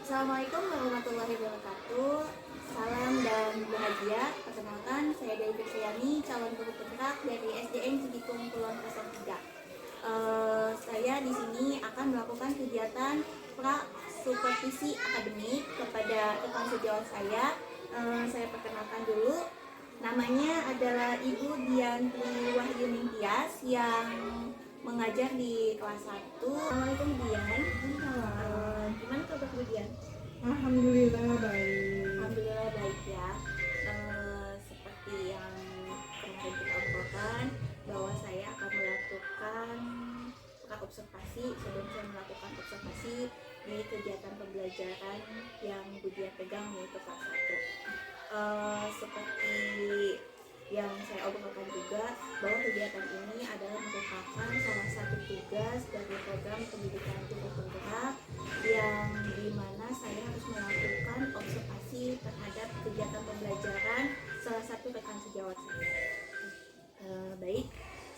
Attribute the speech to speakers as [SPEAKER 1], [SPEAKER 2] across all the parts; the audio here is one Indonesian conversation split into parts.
[SPEAKER 1] Assalamualaikum warahmatullahi wabarakatuh. Salam dan bahagia. Perkenalkan, saya Dewi Fitriani, calon guru penerak dari SDN Cibitung Kulon 03. Saya di sini akan melakukan kegiatan pra supervisi akademik kepada rekan sejawat saya. Saya perkenalkan dulu. Namanya adalah Ibu Diantri Wahyuning Tias yang mengajar di kelas 1. Assalamualaikum Dian. Gimana kabar Bu Dian?
[SPEAKER 2] Alhamdulillah baik.
[SPEAKER 1] Alhamdulillah baik ya. Seperti yang kemarin kita obrolkan bahwa saya akan melakukan observasi sebelum saya melakukan observasi di kegiatan pembelajaran yang Bu Dian pegang yaitu kelas 1. Seperti yang saya obrolkan juga bahwa kegiatan ini adalah merupakan salah satu tugas dari program pendidikan guru penggerak yang dimana saya harus melakukan observasi terhadap kegiatan pembelajaran salah satu rekan sejawat saya. Baik,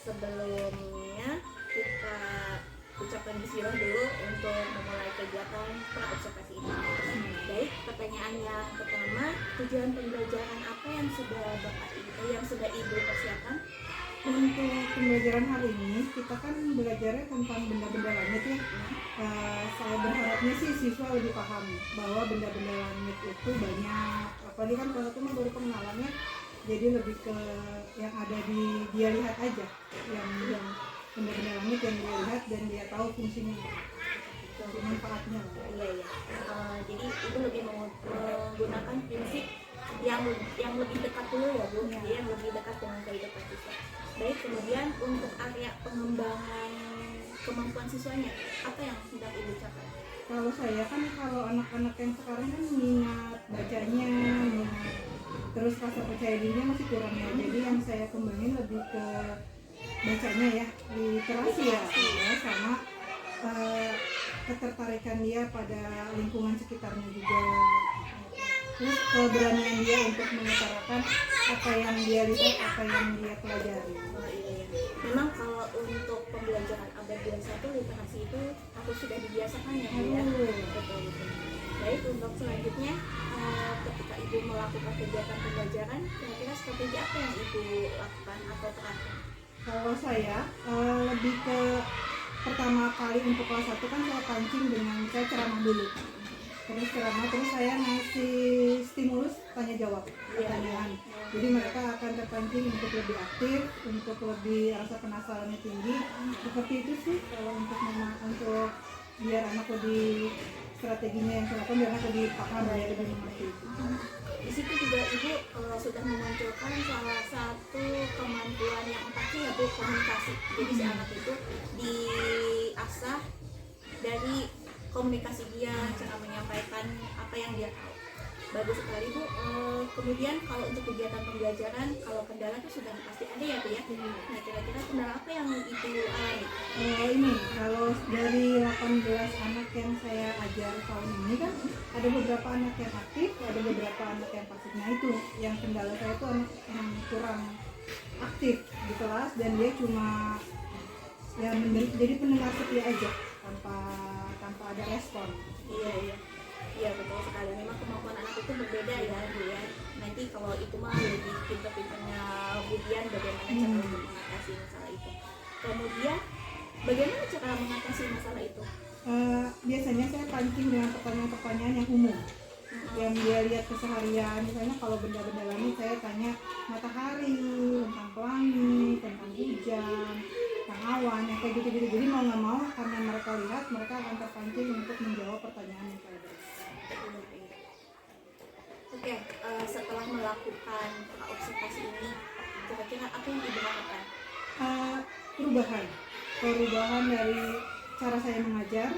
[SPEAKER 1] sebelumnya kita ucapkan bismillah dulu untuk memulai kegiatan pra-observasi ini. Baik, pertanyaan yang pertama, tujuan pembelajaran apa yang sudah Ibu persiapkan?
[SPEAKER 2] Untuk pembelajaran hari ini kita kan belajarnya tentang benda-benda langit ya. Saya berharapnya sih siswa lebih paham bahwa benda-benda langit itu banyak. Apalagi kan kalau itu baru pengenalannya, jadi lebih ke yang ada di dia lihat aja, yang benda-benda langit yang dia lihat dan dia tahu fungsinya, manfaatnya.
[SPEAKER 1] Iya. Jadi Ibu lebih menggunakan prinsip yang lebih dekat dulu ya Bu,
[SPEAKER 2] Ya.
[SPEAKER 1] Jadi yang lebih dekat dengan kehidupan siswa. Baik, kemudian untuk area pengembangan kemampuan siswanya, apa yang hendak Ibu capai?
[SPEAKER 2] Kalau saya kan kalau anak-anak yang sekarang kan minat bacanya, terus rasa percaya dirinya masih kurang ya. Jadi yang saya kembangin lebih ke bacanya ya, literasi ya, sama ketertarikan dia pada lingkungan sekitarnya juga. Terus keberanian dia untuk mengutarakan apa yang dia lihat, apa yang dia pelajari.
[SPEAKER 1] Iya. Memang kalau untuk pembelajaran abad 21 literasi itu aku sudah dibiasakan ya Bu ya. Betul. Baik, untuk selanjutnya ketika Ibu melakukan kegiatan pembelajaran, kira-kira strategi apa yang Ibu lakukan atau terapkan?
[SPEAKER 2] Kalau saya lebih ke pertama kali untuk kelas 1 kan saya pancing dengan saya ceramah dulu. Terus saya ngasih stimulus tanya jawab pertanyaan. Jadi mereka akan terpancing untuk lebih aktif, untuk lebih rasa penasarannya tinggi. Seperti itu sih kalau untuk biar anak lebih strateginya yang saya lakukan biar anak lebih paham ya, lebih mengerti.
[SPEAKER 1] Di situ juga Ibu sudah memunculkan salah satu kemampuan yang pasti ya Bu, komunikasi. Jadi si anak itu diasah dari komunikasi dia, cara menyampaikan apa yang dia tahu. Bagus sekali Bu. Kemudian kalau untuk kegiatan pembelajaran, kalau kendala itu sudah pasti ada ya Bu ya. Nah, kira-kira kendala apa yang Ibu alami?
[SPEAKER 2] Ini kalau dari 18 anak yang saya ajar tahun ini kan ada beberapa anak yang aktif, ada beberapa anak yang pasif. Nah itu yang kendala saya itu anak yang kurang aktif di kelas dan dia cuma ya jadi pendengar setia aja tanpa ada respon.
[SPEAKER 1] Iya betul sekali. Memang kemampuan anak itu berbeda ya Bu ya. Nanti kalau itu mah lebih pinter-pinternya Bu Dian bagaimana cara untuk mengatasi masalah itu. Kemudian bagaimana cara mengatasi masalah itu?
[SPEAKER 2] Biasanya saya pancing dengan pertanyaan-pertanyaan yang umum yang dia lihat keseharian. Misalnya kalau benda-benda langit saya tanya matahari, tentang pelangi, tentang hujan, tentang awan, yang kayak gitu-gitu. Jadi mau nggak mau karena mereka lihat, mereka akan terpancing untuk menjawab pertanyaan yang saya berikan.
[SPEAKER 1] Oke, setelah melakukan observasi ini, kira-kira apa yang Ibu lakukan?
[SPEAKER 2] Perubahan dari cara saya mengajar,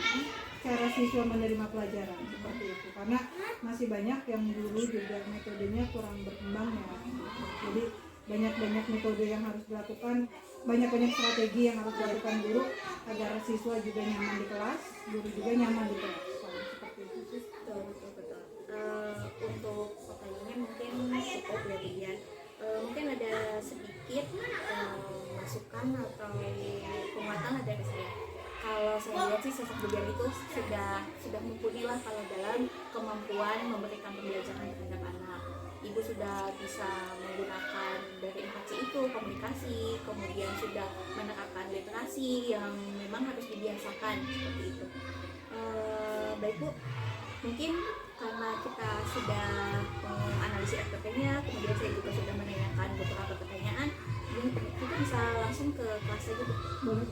[SPEAKER 2] cara siswa menerima pelajaran seperti itu. Karena masih banyak yang dulu juga metodenya kurang berkembang ya. Jadi banyak metode yang harus dilakukan, banyak strategi yang harus dilakukan guru agar siswa juga nyaman di kelas, guru juga nyaman di kelas. Seperti itu sih.
[SPEAKER 1] Betul. Untuk pertanyaannya mungkin cukup ya Bu Dian. Mungkin ada sedikit masukan atau penguatan dari saya. Kalau saya lihat sih sosok Bu Dian itu sudah mumpuni lah kalau dalam kemampuan memberikan pembelajaran terhadap anak. Ibu sudah bisa menggunakan dari 4C itu, komunikasi, kemudian sudah menerapkan literasi yang memang harus dibiasakan seperti itu. Baik Bu, mungkin karena kita sudah menganalisis RPP-nya, kemudian saya juga sudah menanyakan beberapa pertanyaan, kita bisa langsung ke kelas saja Bu.
[SPEAKER 2] Boleh.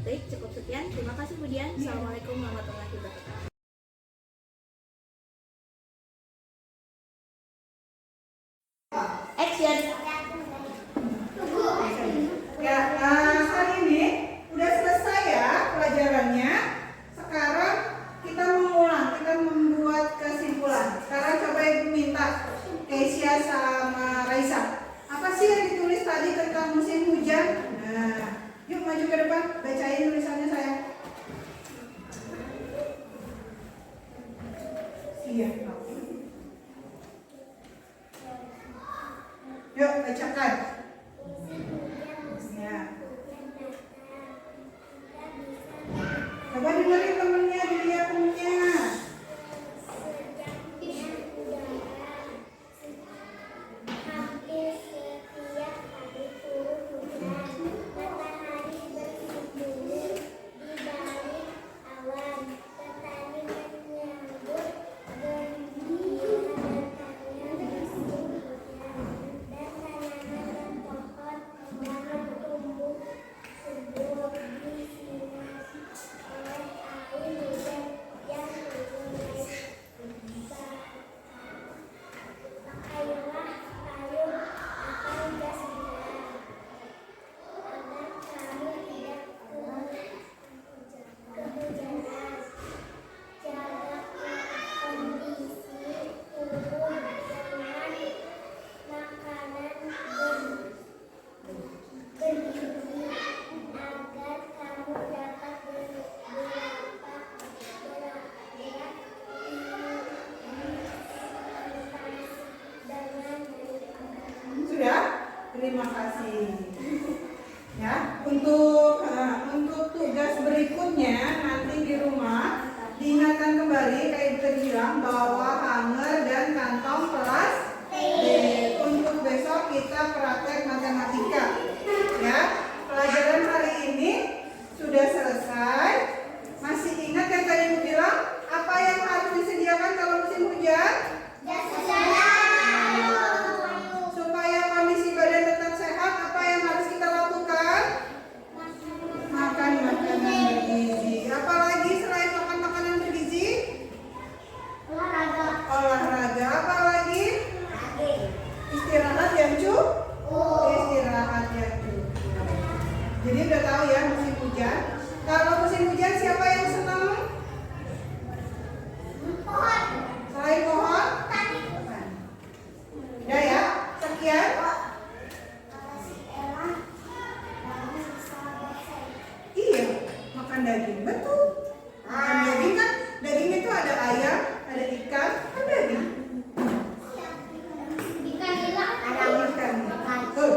[SPEAKER 1] Baik, cukup sekian. Terima kasih Bu Dian. Assalamualaikum warahmatullahi wabarakatuh. Action.
[SPEAKER 2] Ya, hari ini udah selesai ya pelajarannya. Sekarang kita mengulang, kita membuat kesimpulan. Sekarang coba Ibu minta Keisha sama Raisa. Apa sih yang ditulis tadi tentang musim hujan? Nah, yuk maju ke depan, bacain tulisannya saya. Iya. Yuk bacakan. Ya. Coba dengerin temennya, dilihat temennya. Sudah? Terima kasih. Ya, untuk tugas berikutnya nanti di rumah diingatkan kembali kayak Ibu tadi bilang bawa hanger dan kantong kelas D. Untuk besok kita praktek matematika. Ya, pelajaran hari ini sudah selesai. Masih ingat yang tadi Ibu bilang apa yang harus disediakan kalau musim hujan? Supaya kondisi badan tetap sehat, apa yang harus kita lakukan? Makan makanan bergizi. Apalagi selain makan makanan bergizi? Olahraga. Apalagi? Istirahat yang cukup. Istirahat yang cukup. Jadi udah tahu ya musim hujan. Kalau musim hujan siapa yang senang? Selain pohon? Udah ya, sekian. Iya, makan daging, betul. Makan daging kan, daging itu ada ayam, ada ikan, ada daging. Ikan. Tuh,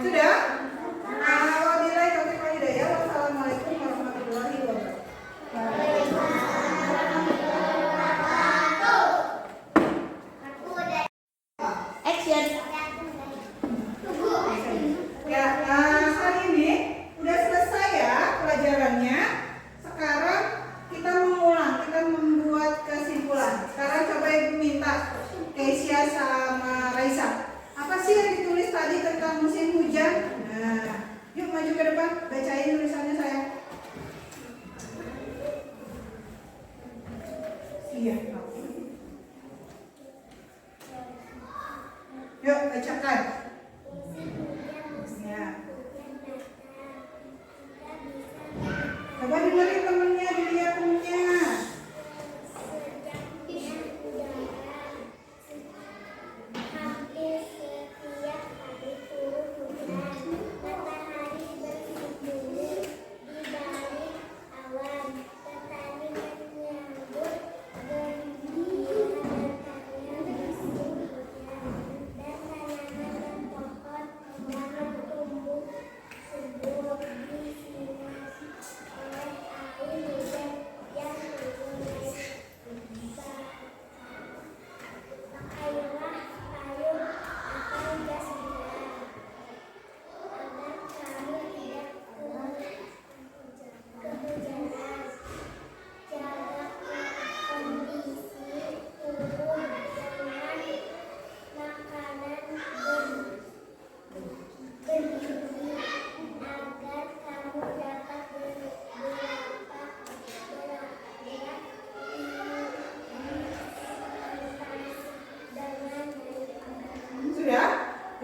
[SPEAKER 2] sudah? Wabillahi taufiq wal hidayah. Wassalamualaikum warahmatullahi wabarakatuh.
[SPEAKER 1] Action.
[SPEAKER 2] Ya, hari ini udah selesai ya pelajarannya. Sekarang kita mengulang, kita membuat kesimpulan. Sekarang coba Ibu minta Keisha sama Raisa. Apa sih yang ditulis tadi tentang musim hujan? Nah, yuk maju ke depan, bacain tulisannya saya. Iya. Yuk bacakan. Ya. Coba dengerin temennya, dilihat temennya.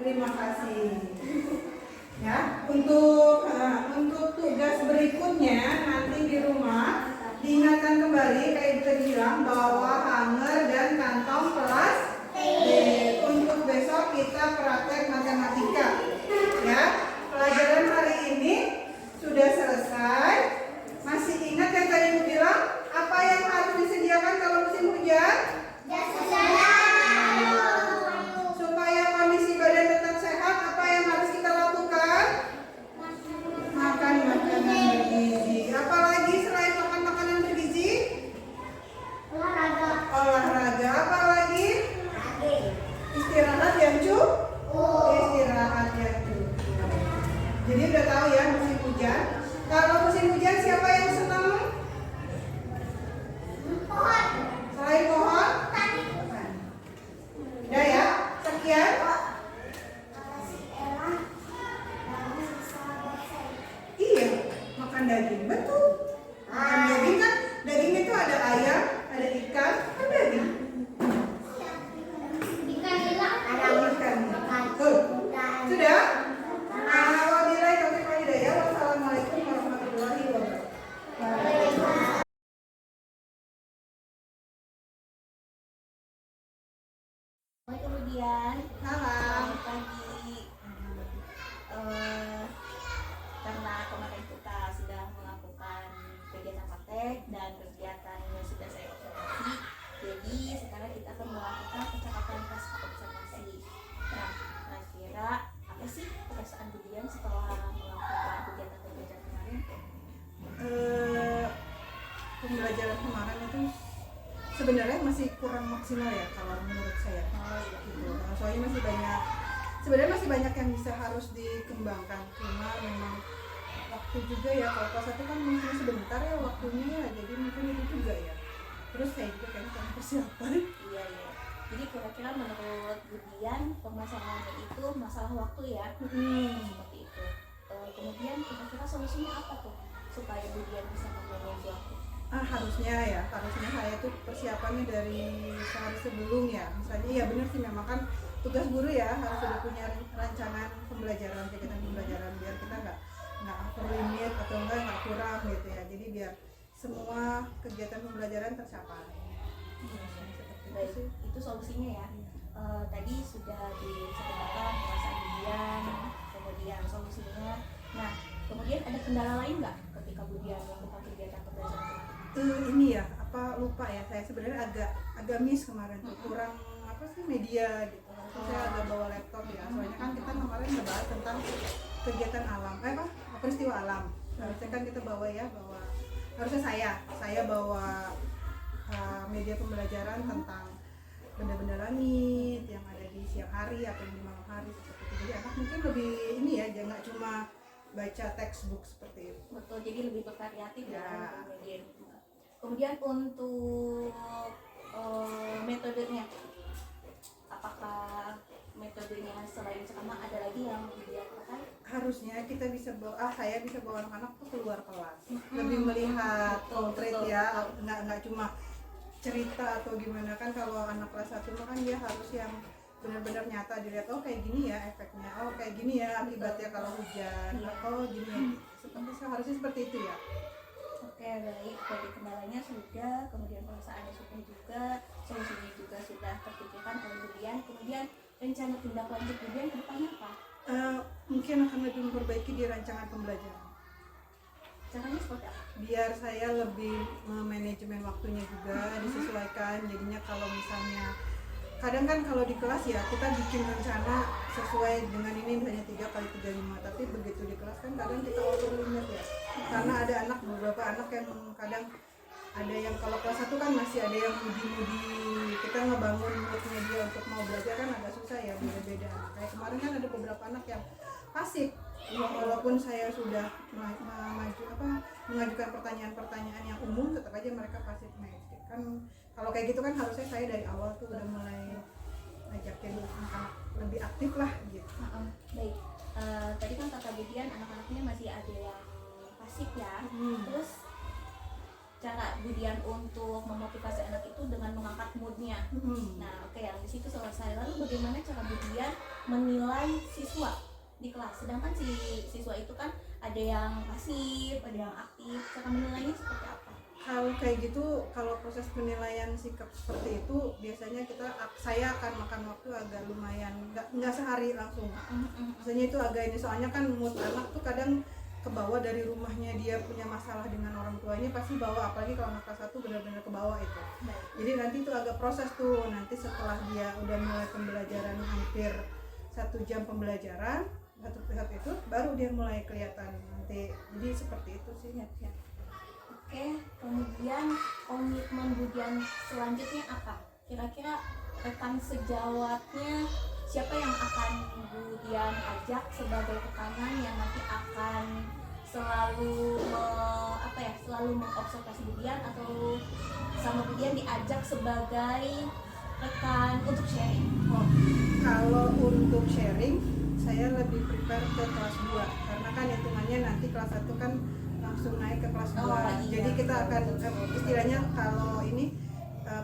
[SPEAKER 2] Terima kasih. Ya, untuk tugas berikutnya nanti di rumah diingatkan kembali kayak kita bilang bawa hanger dan kantong plastik. Untuk besok kita praktek matematika. Ya, pelajaran hari ini sudah selesai. Masih ingat yang tadi Ibu bilang apa yang harus disediakan kalau musim hujan? Supaya kondisi badan tetap sehat, apa yang harus kita lakukan? Makan makanan bergizi. Apalagi selain makan makanan bergizi? Olahraga. Apalagi? Istirahat yang cukup. Istirahat yang cukup. Jadi udah tahu ya musim hujan. Kalau musim hujan siapa yang senang? Selain pohon? Udah ya? Sekian. Iya, makan daging. Betul. Makan daging kan, daging itu ada ayam, ada ikan, ada daging. Ikan. Betul. Sudah? Alhamdulillah, wassalamualaikum warahmatullahi wabarakatuh.
[SPEAKER 1] Kemudian
[SPEAKER 2] Salam.
[SPEAKER 1] selamat pagi. Karena kemarin kita sudah melakukan kegiatan praktek dan kegiatan yang sudah saya observasi, jadi sekarang kita akan melakukan percakapan pasca observasi. Nah, kira-kira apa sih perasaan Budian setelah melakukan kegiatan kemarin?
[SPEAKER 2] Pembelajaran kemarin itu sebenarnya masih kurang maksimal ya kalau menurut saya. Gitu. Nah, soalnya sebenarnya masih banyak yang bisa harus dikembangkan. Cuma memang waktu juga ya, kalau kelas 1 kan mungkin sebentar ya waktunya ya, jadi mungkin itu juga ya. Terus saya juga kayaknya kurang persiapan.
[SPEAKER 1] Iya. Jadi kira-kira menurut Budian permasalahannya itu masalah waktu ya? Seperti itu. Kemudian kira-kira solusinya apa tuh supaya Budian bisa memanage waktu?
[SPEAKER 2] Harusnya saya tuh persiapannya dari sehari sebelum ya. Misalnya ya benar sih, memang kan tugas guru ya harus sudah punya rancangan pembelajaran, kegiatan pembelajaran biar kita nggak over limit atau nggak kurang gitu ya. Jadi biar semua kegiatan pembelajaran tercapai.
[SPEAKER 1] Baik, itu solusinya ya. Tadi sudah diceritakan perasaan Budian, kemudian solusinya. Nah, kemudian ada kendala lain nggak ketika Budian melakukan kegiatan pembelajaran?
[SPEAKER 2] Ini ya, lupa ya, saya sebenarnya agak miss kemarin tuh, kurang media gitu. Harusnya saya agak bawa laptop ya, soalnya kan kita kemarin ngebahas tentang kegiatan alam, peristiwa alam. Harusnya kan kita harusnya saya bawa media pembelajaran tentang benda-benda langit yang ada di siang hari atau di malam hari seperti itu. Jadi anak mungkin lebih ini ya, jangan cuma baca textbook seperti itu.
[SPEAKER 1] Betul, jadi lebih bervariatif
[SPEAKER 2] ya.
[SPEAKER 1] Kemudian untuk metodenya, apakah metodenya selain ceramah ada lagi yang dilakukan?
[SPEAKER 2] Harusnya kita bisa saya bisa bawa anak-anak tuh keluar kelas, lebih melihat konkret ya, nggak cuma cerita atau gimana. Kan kalau anak kelas 1 kan dia harus yang benar-benar nyata, dilihat kayak gini ya efeknya, kayak gini ya akibatnya kalau hujan, gini harusnya seperti itu ya.
[SPEAKER 1] Oke, baik. Dari kendalanya sudah, kemudian perasaannya sudah juga, solusinya juga sudah terpikirkan oleh Budian. Kemudian rencana tindak lanjut Budian ke depannya apa?
[SPEAKER 2] Mungkin akan lebih memperbaiki di rancangan pembelajaran.
[SPEAKER 1] Caranya seperti apa?
[SPEAKER 2] Biar saya lebih manajemen waktunya juga disesuaikan. Jadinya kalau misalnya kadang kan kalau di kelas ya kita bikin rencana sesuai dengan ini misalnya 3x35, tapi begitu di kelas kan kadang kita over limit ya, karena ada beberapa anak yang kadang ada yang kalau kelas 1 kan masih ada yang mudi-mudi, kita ngebangun moodnya dia untuk mau belajar kan agak susah ya, beda-beda. Kayak kemarin kan ada beberapa anak yang pasif, walaupun saya sudah mengajukan pertanyaan-pertanyaan yang umum, tetap aja mereka pasif. Kan kalau kayak gitu kan harusnya saya dari awal tuh udah mulai ngajakin anak-anak lebih aktif lah gitu.
[SPEAKER 1] Baik, tadi kan kata Budian anak-anaknya masih ada yang pasif ya. Terus cara Budian untuk memotivasi anak itu dengan mengangkat moodnya. Nah, oke, yang di situ selesai. Lalu bagaimana cara Budian menilai siswa di kelas, sedangkan si siswa itu kan ada yang pasif, ada yang aktif. Cara menilainya seperti apa?
[SPEAKER 2] Kalau kayak gitu, kalau proses penilaian sikap seperti itu biasanya saya akan makan waktu agak lumayan, nggak sehari langsung. Biasanya itu agak ini, soalnya kan mood anak tuh kadang kebawa dari rumahnya, dia punya masalah dengan orang tuanya pasti bawa, apalagi kalau anak kelas 1 benar-benar kebawa itu. Jadi nanti itu agak proses tuh, nanti setelah dia udah mulai pembelajaran hampir 1 jam pembelajaran satu pihak itu, baru dia mulai kelihatan nanti. Jadi seperti itu sih.
[SPEAKER 1] Ya. Oke, kemudian komitmen Budian selanjutnya apa? Kira-kira rekan sejawatnya siapa yang akan Budian ajak sebagai rekanan yang nanti akan selalu selalu mengobservasi Budian, atau sama Budian diajak sebagai rekan untuk sharing?
[SPEAKER 2] Kalau untuk sharing saya lebih prepare ke kelas 2 karena kan hitungannya nanti kelas 1 kan langsung naik ke kelas 2.
[SPEAKER 1] Iya.
[SPEAKER 2] Jadi kita akan istilahnya kalau ini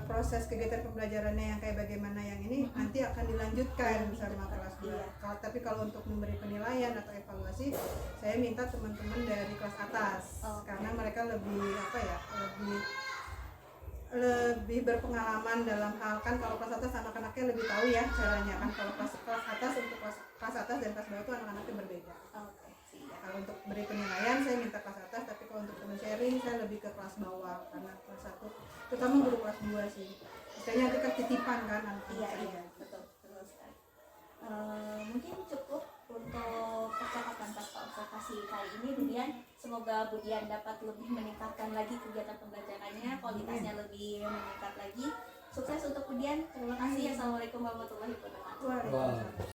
[SPEAKER 2] proses kegiatan pembelajarannya yang kayak bagaimana yang ini nanti akan dilanjutkan sama kelas 2. Tapi kalau untuk memberi penilaian atau evaluasi, saya minta teman-teman dari kelas atas karena mereka lebih berpengalaman dalam hal, kan kalau kelas atas anak-anaknya lebih tahu ya caranya kan. Kalau kelas atas, untuk kelas atas dan kelas bawah itu anak-anaknya berbeda. Kalau untuk beri penilaian saya minta kelas atas, tapi kalau untuk teman sharing saya lebih ke kelas bawah karena kelas 1 terutama guru kelas 2 sih. Misalnya nanti kan titipan kan anak
[SPEAKER 1] Iya, betul sekali. Mungkin cukup untuk percakapan tanpa observasi kali ini, Budian. Semoga Budian dapat lebih meningkatkan lagi kegiatan pembelajarannya, kualitasnya lebih meningkat lagi. Sukses untuk Budian. Terima kasih. Assalamualaikum warahmatullahi wabarakatuh.
[SPEAKER 2] Waalaikumsalam.